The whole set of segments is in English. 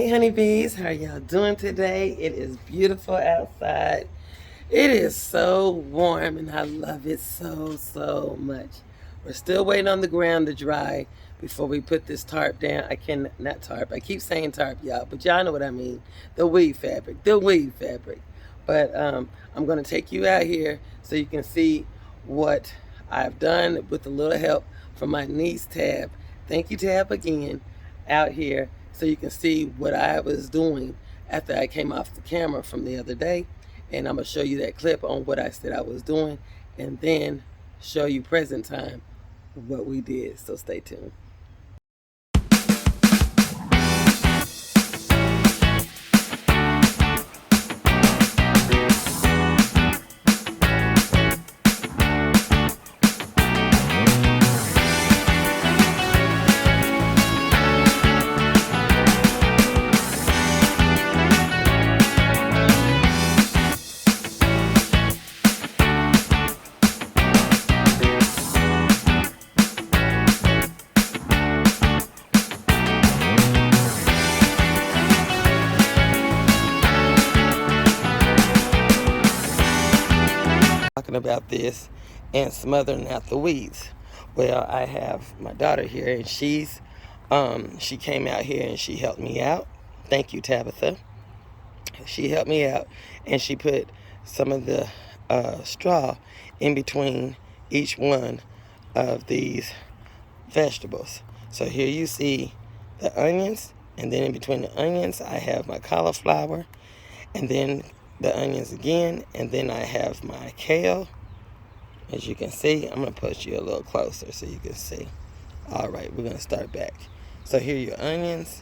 Hey honeybees, how are y'all doing today? It is beautiful outside. It is so warm and I love it so much. We're still waiting on the ground to dry before we put this tarp down. Not tarp, I keep saying tarp, y'all, but y'all know what I mean. The weave fabric, the weave fabric. But I'm gonna take you out here so you can see what I've done with a little help from my niece Tab. Thank you, Tab, again, out here so you can see what I was doing after I came off the camera from the other day. And I'm going to show you that clip on what I said I was doing and then show you present time what we did. So stay tuned. Talking about this and smothering out the weeds. Well, I have my daughter here and she came out here and she helped me out. Thank you, Tabitha. She helped me out and she put some of the straw in between each one of these vegetables. So here you see the onions, and then in between the onions I have my cauliflower, and then the onions again, and then I have my kale. As you can see, I'm going to push you a little closer so you can see. All right, we're going to start back. So here are your onions,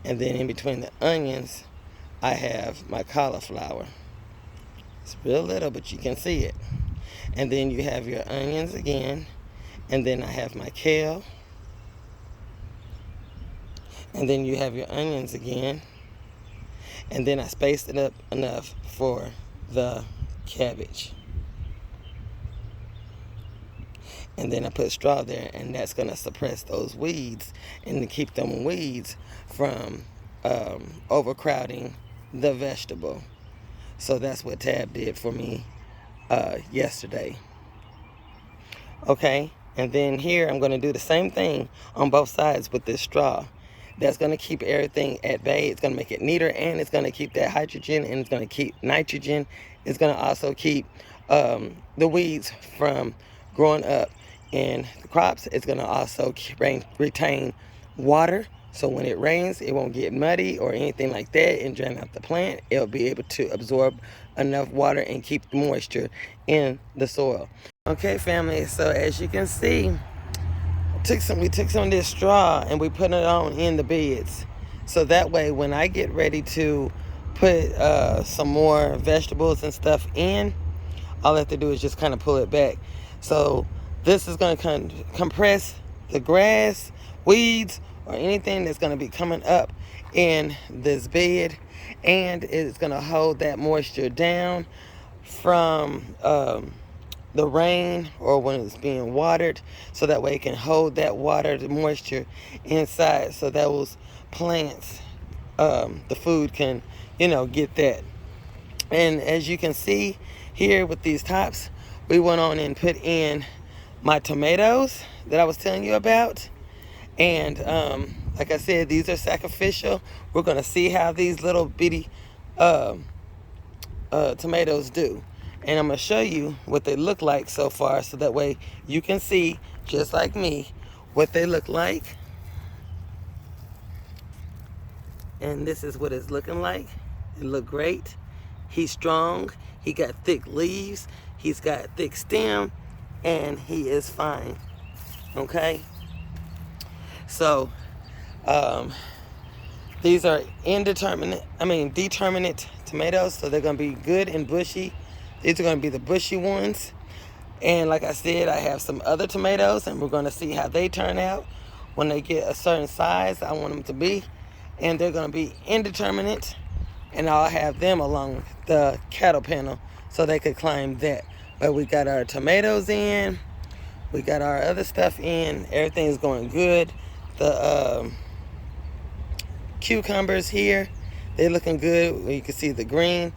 and then in between the onions I have my cauliflower. It's real little, but you can see it. And then you have your onions again, and then I have my kale, and then you have your onions again, and then I spaced it up enough for the cabbage. And then I put straw there, and that's going to suppress those weeds and to keep them weeds from overcrowding the vegetable. So that's what Tab did for me yesterday. Okay, and then here I'm going to do the same thing on both sides with this straw. That's going to keep everything at bay. It's going to make it neater, and it's going to keep that hydrogen, and it's going to keep nitrogen. It's going to also keep the weeds from growing up in the crops. It's going to also retain water, so when it rains it won't get muddy or anything like that and drown out the plant. It'll be able to absorb enough water and keep the moisture in the soil. Okay, family, so as you can see, we took some of this straw and we put it on in the beds, so that way when I get ready to put some more vegetables and stuff in, all I have to do is just kind of pull it back. So this is going to compress the grass, weeds, or anything that's going to be coming up in this bed, and it's going to hold that moisture down from the rain or when it's being watered, so that way it can hold that water, the moisture inside, so that those plants, the food can, get that. And as you can see here with these tops, we went on and put in my tomatoes that I was telling you about. And like I said, these are sacrificial. We're going to see how these little bitty tomatoes do. And I'm going to show you what they look like so far, so that way you can see, just like me, what they look like. And this is what it's looking like. It look great. He's strong. He got thick leaves. He's got thick stem. And he is fine. Okay? So, these are determinate tomatoes, so they're going to be good and bushy. These are going to be the bushy ones. And like I said, I have some other tomatoes, and we're going to see how they turn out when they get a certain size I want them to be. And they're going to be indeterminate, and I'll have them along the cattle panel so they could climb that. But we got our tomatoes in. We got our other stuff in. Everything's going good. The cucumbers here. They're looking good. You can see the green,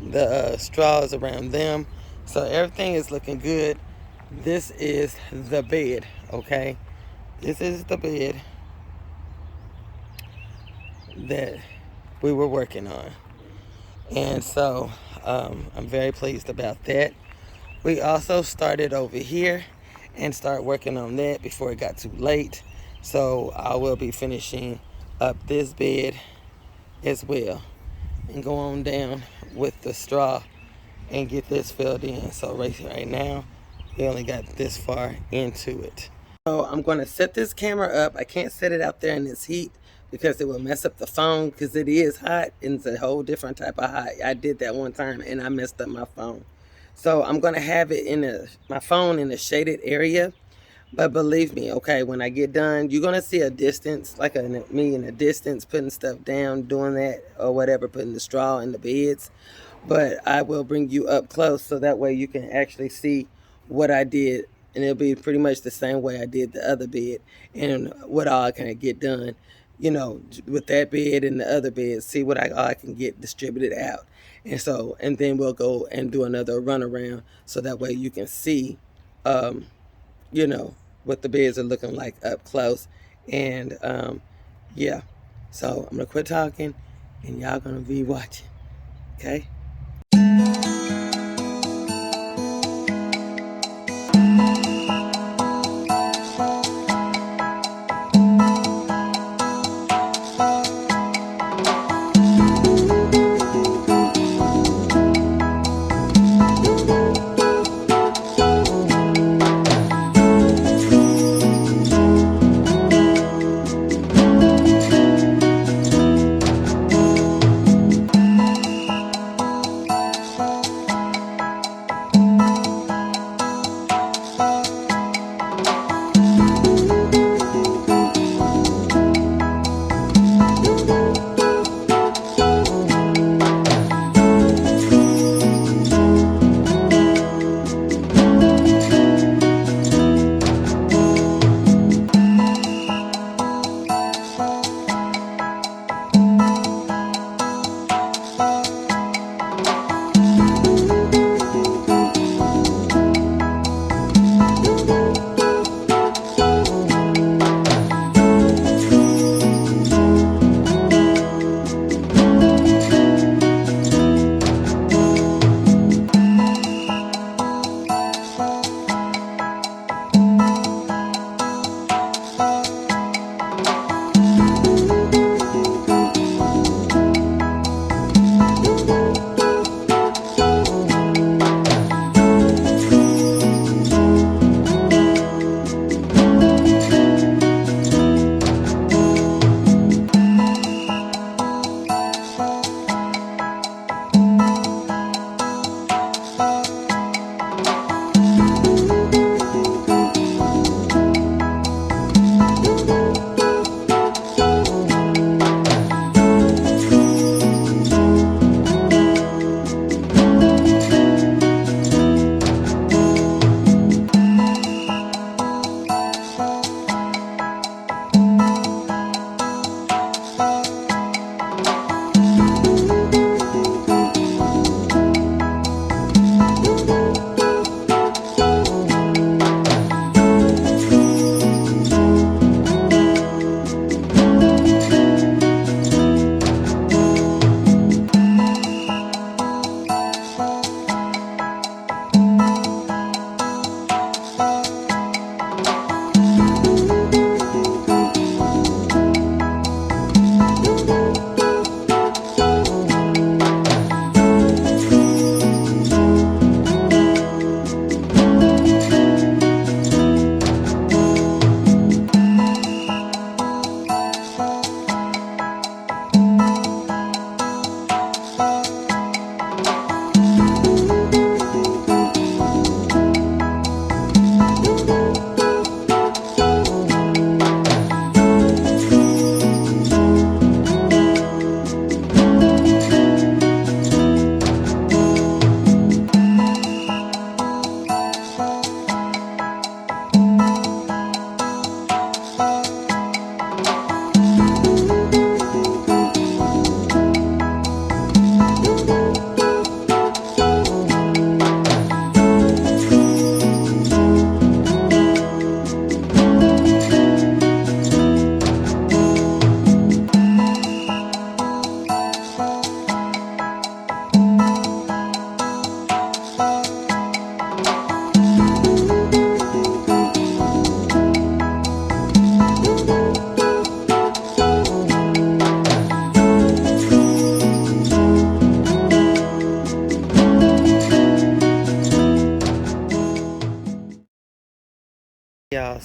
the straws around them. So everything is looking good. This is the bed, okay? This is the bed that we were working on. And so I'm very pleased about that. We also started over here and start working on that before it got too late. So I will be finishing up this bed as well and go on down with the straw and get this filled in. So right now we only got this far into it. So I'm going to set this camera up. I can't set it out there in this heat because it will mess up the phone, because it is hot and it's a whole different type of hot. I did that one time and I messed up my phone. So I'm going to have it in my phone in a shaded area. But believe me, okay, when I get done, you're going to see a distance, like me in a distance, putting stuff down, doing that or whatever, putting the straw in the beds. But I will bring you up close so that way you can actually see what I did. And it'll be pretty much the same way I did the other bed and what all I can get done, you know, with that bed and the other bed, see what all I can get distributed out. And then we'll go and do another run around so that way you can see, you know, what the beds are looking like up close. And yeah, so I'm gonna quit talking and y'all gonna be watching, okay?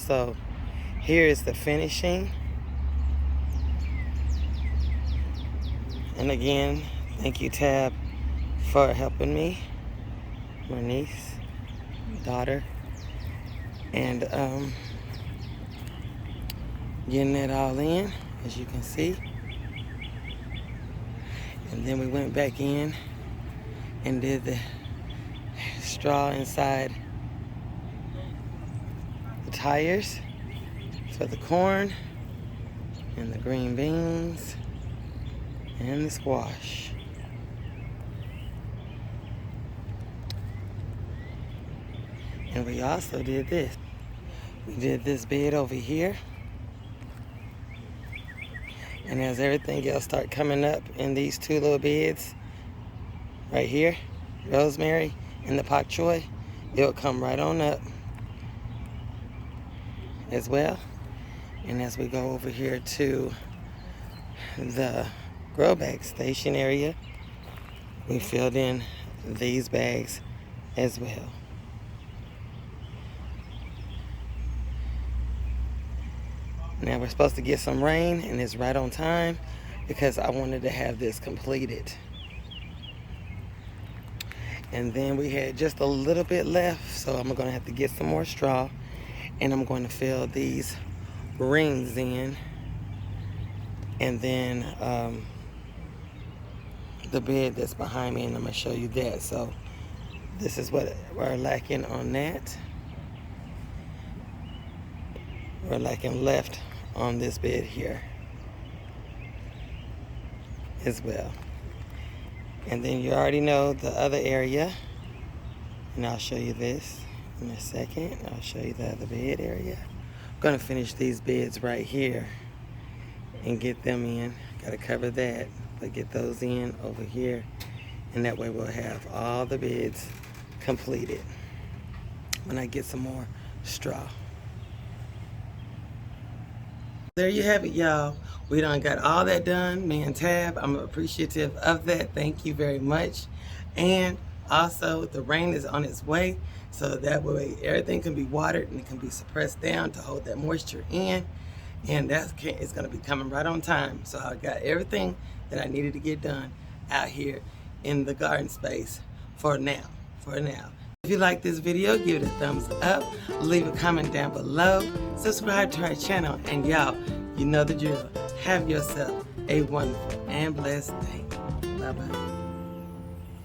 So here is the finishing. And again, thank you, Tab, for helping me, my niece, daughter, and getting that all in, as you can see. And then we went back in and did the straw inside the tires for the corn and the green beans and the squash. And we also did this. We did this bed over here. And as everything else start coming up in these two little beds right here, rosemary and the pak choi, it'll come right on up as well. And as we go over here to the grow bag station area, we filled in these bags as well. Now we're supposed to get some rain, and it's right on time because I wanted to have this completed. And then we had just a little bit left, so I'm gonna have to get some more straw, and I'm going to fill these rings in, and then the bed that's behind me, and I'm gonna show you that. So this is what we're lacking on that. We're lacking left on this bed here as well. And then you already know the other area, and I'll show you this in a second. I'll show you the other bed area. I'm gonna finish these beds right here and get them in. Gotta cover that, but get those in over here, and that way we'll have all the beds completed when I get some more straw. There you have it, y'all. We done got all that done, me and Tab. I'm appreciative of that. Thank you very much. And also, the rain is on its way, so that way everything can be watered and it can be suppressed down to hold that moisture in. And it's gonna be coming right on time. So I got everything that I needed to get done out here in the garden space for now. If you like this video, give it a thumbs up, leave a comment down below, subscribe to our channel, and y'all, you know the drill. Have yourself a wonderful and blessed day. Bye-bye.